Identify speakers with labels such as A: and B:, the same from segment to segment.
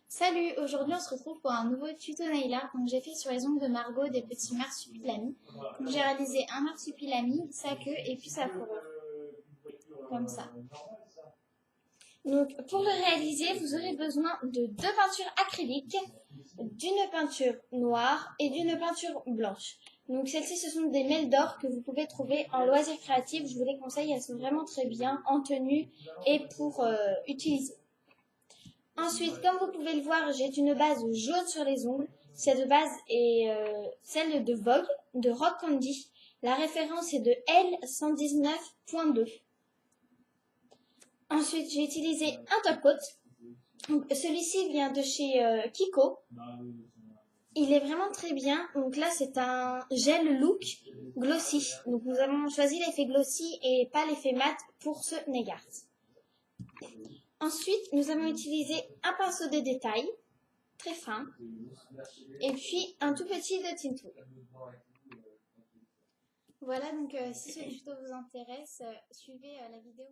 A: Salut, aujourd'hui on se retrouve pour un nouveau tuto nail art. Donc j'ai fait sur les ongles de Margot des petits marsupilamis. Donc j'ai réalisé un marsupilami, sa queue et puis sa fourrure. Comme ça. Donc pour le réaliser, vous aurez besoin de deux peintures acryliques, d'une peinture noire et d'une peinture blanche. Donc celles-ci ce sont des mêles d'or que vous pouvez trouver en loisirs créatifs. Je vous les conseille, elles sont vraiment très bien en tenue et pour utiliser. Ensuite, comme vous pouvez le voir, j'ai une base jaune sur les ongles. Cette base est celle de Vogue, de Rock Candy. La référence est de L119.2. Ensuite, j'ai utilisé un top coat. Celui-ci vient de chez Kiko. Il est vraiment très bien. Donc là, c'est un gel look glossy. Donc nous avons choisi l'effet glossy et pas l'effet mat pour ce nail art. Ensuite, nous avons utilisé un pinceau de détail, très fin, et puis un tout petit dotting tool. Voilà, donc si ce tuto vous intéresse, suivez la vidéo.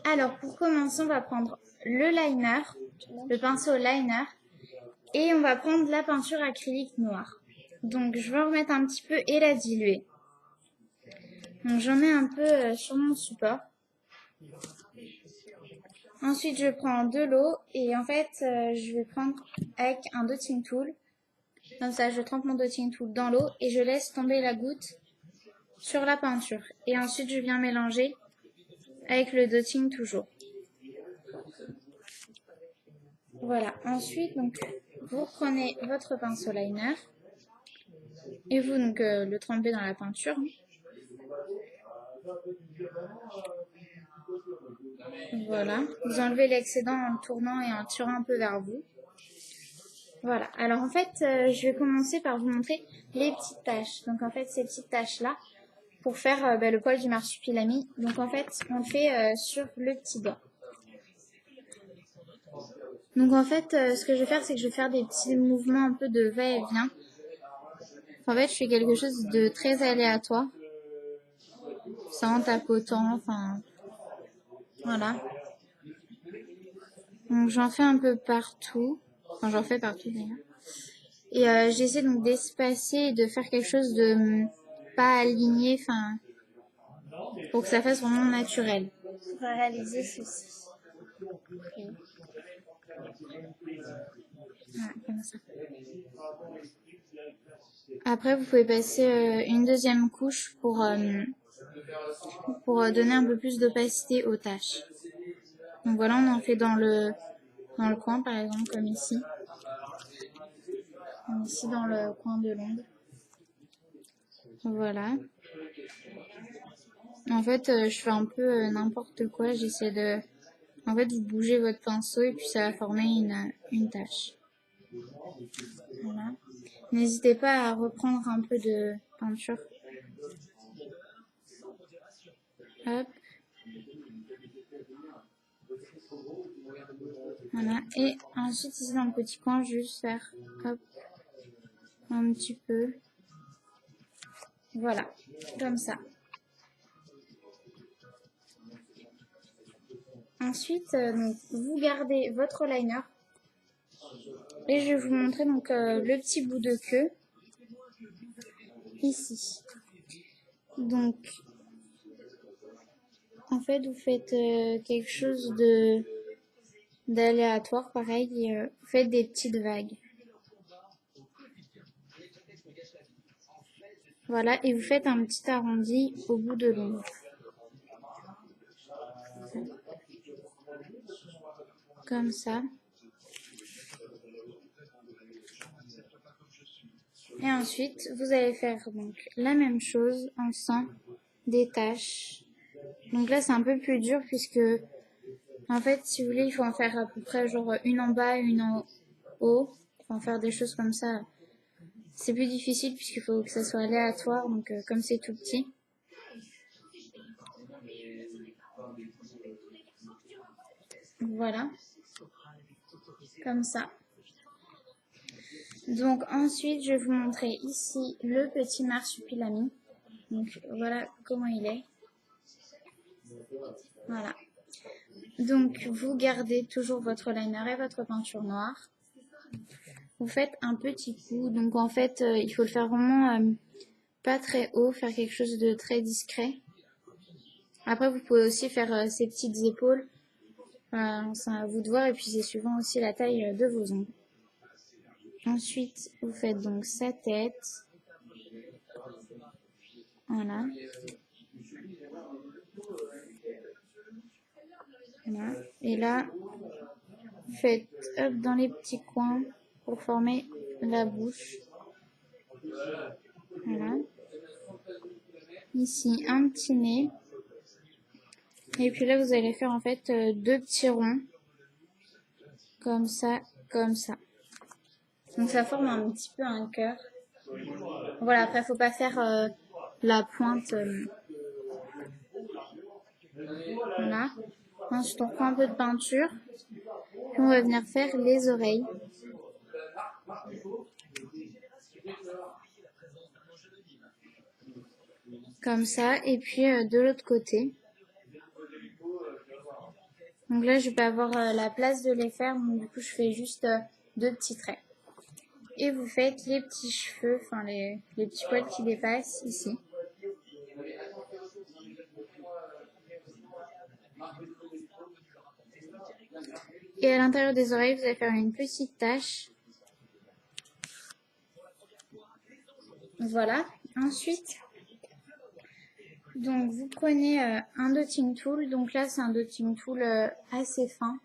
A: Alors, pour commencer, on va prendre le liner, le pinceau liner, et on va prendre la peinture acrylique noire. Donc, je vais en remettre un petit peu et la diluer. Donc, j'en mets un peu sur mon support. Ensuite, je prends de l'eau et en fait, je vais prendre avec un dotting tool. Comme ça, je trempe mon dotting tool dans l'eau et je laisse tomber la goutte sur la peinture. Et ensuite, je viens mélanger avec le dotting toujours. Voilà. Ensuite, donc, vous prenez votre pinceau liner et vous donc le trempez dans la peinture. Voilà, vous enlevez l'excédent en le tournant et en le tirant un peu vers vous. Voilà, alors en fait, je vais commencer par vous montrer les petites taches. Donc en fait, ces petites taches-là, pour faire le poil du marsupilami. Donc en fait, on le fait sur le petit doigt. Donc en fait, ce que je vais faire, c'est que je vais faire des petits mouvements un peu de va-et-vient. En fait, je fais quelque chose de très aléatoire. Ça en tapotant, enfin... Voilà. Donc j'en fais un peu partout. Enfin, j'en fais partout d'ailleurs. Et j'essaie donc d'espacer et de faire quelque chose de pas aligné, enfin, pour que ça fasse vraiment naturel. Pour réaliser ceci. Voilà, comme ça. Après, vous pouvez passer une deuxième couche pour donner un peu plus d'opacité aux taches. Donc voilà, on en fait dans le coin, par exemple, comme ici. Ici, dans le coin de l'ongle. Voilà. En fait, je fais un peu n'importe quoi. J'essaie de... En fait, vous bougez votre pinceau et puis ça va former une tache. Voilà. N'hésitez pas à reprendre un peu de peinture. Hop. Voilà. Et ensuite, ici dans le petit coin, juste faire hop, un petit peu. Voilà. Comme ça. Ensuite, donc, vous gardez votre liner. Et je vais vous montrer donc le petit bout de queue. Ici. Donc, en fait, vous faites quelque chose d'aléatoire, pareil, et vous faites des petites vagues. Voilà, et vous faites un petit arrondi au bout de l'ongle. Comme ça. Et ensuite, vous allez faire donc la même chose en faisant des taches. Donc là, c'est un peu plus dur puisque, en fait, si vous voulez, il faut en faire à peu près genre une en bas, une en haut. Il faut en faire des choses comme ça. C'est plus difficile puisqu'il faut que ça soit aléatoire, donc comme c'est tout petit. Voilà. Comme ça. Donc ensuite, je vais vous montrer ici le petit marsupilami. Donc voilà comment il est. Voilà. Donc, vous gardez toujours votre liner et votre peinture noire. Vous faites un petit coup. Donc, en fait, il faut le faire vraiment pas très haut, faire quelque chose de très discret. Après, vous pouvez aussi faire ces petites épaules. C'est à vous de voir. Et puis, c'est suivant aussi la taille de vos ongles. Ensuite, vous faites donc sa tête. Voilà. Voilà. Et là, vous faites hop dans les petits coins pour former la bouche. Voilà. Ici, un petit nez. Et puis là, vous allez faire en fait deux petits ronds. Comme ça, comme ça. Donc ça forme un petit peu un cœur. Voilà, après, faut pas faire la pointe. Voilà. Ensuite, on prend un peu de peinture. Puis on va venir faire les oreilles. Comme ça. Et puis de l'autre côté. Donc là, je vais pas avoir la place de les faire. Donc du coup, je fais juste deux petits traits. Et vous faites les petits cheveux, enfin les petits poils qui dépassent ici. Et à l'intérieur des oreilles, vous allez faire une petite tache. Voilà. Ensuite, donc vous prenez un dotting tool. Donc là, c'est un dotting tool assez fin,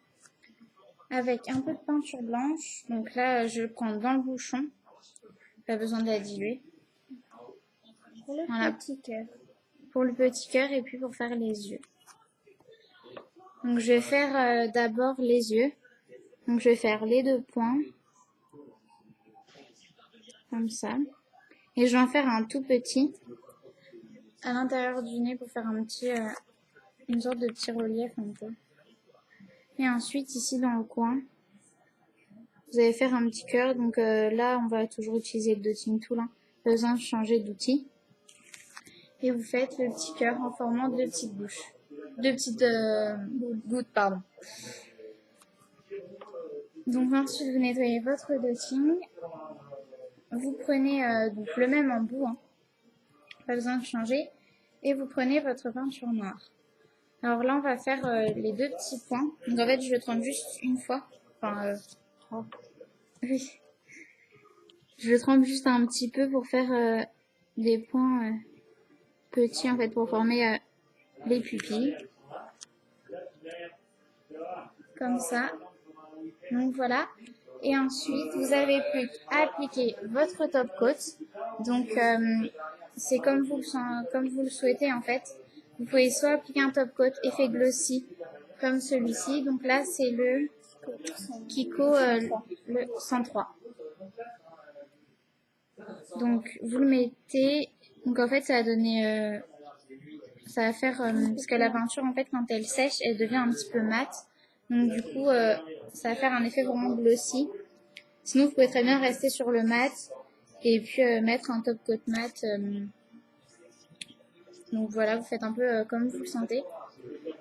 A: avec un peu de peinture blanche. Donc là, je le prends dans le bouchon. Pas besoin de la diluer. Pour le petit cœur. Pour le petit cœur et puis pour faire les yeux. Donc je vais faire d'abord les yeux. Donc je vais faire les deux points. Comme ça. Et je vais en faire un tout petit à l'intérieur du nez pour faire un petit, une sorte de petit relief un peu. Et ensuite ici dans le coin, vous allez faire un petit cœur. Donc là on va toujours utiliser le dotting tool. Pas besoin de changer d'outil. Et vous faites le petit cœur en formant deux petites bouches. Deux petites gouttes, pardon. Donc ensuite vous nettoyez votre dotting. Vous prenez donc le même embout, pas besoin de changer. Et vous prenez votre peinture noire. Alors là, on va faire les deux petits points. Donc en fait, je le trempe juste une fois. Enfin, oui. Je le trempe juste un petit peu pour faire des points petits, en fait, pour former les pupilles. Comme ça. Donc voilà. Et ensuite, vous avez plus qu'à appliquer votre top coat. Donc, c'est comme vous le souhaitez, en fait. Vous pouvez soit appliquer un top coat effet glossy, comme celui-ci. Donc là, c'est le Kiko le 103. Donc, vous le mettez. Donc, en fait, ça va donner... ça va faire... parce que la peinture, en fait, quand elle sèche, elle devient un petit peu mate. Donc, du coup, ça va faire un effet vraiment glossy. Sinon, vous pouvez très bien rester sur le mat et puis mettre un top coat mat. Donc voilà, vous faites un peu comme vous le sentez.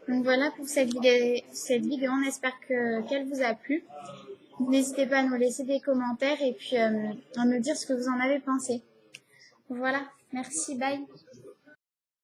A: Donc voilà pour cette vidéo. On espère qu'elle vous a plu. N'hésitez pas à nous laisser des commentaires et puis à me dire ce que vous en avez pensé. Voilà, merci, bye.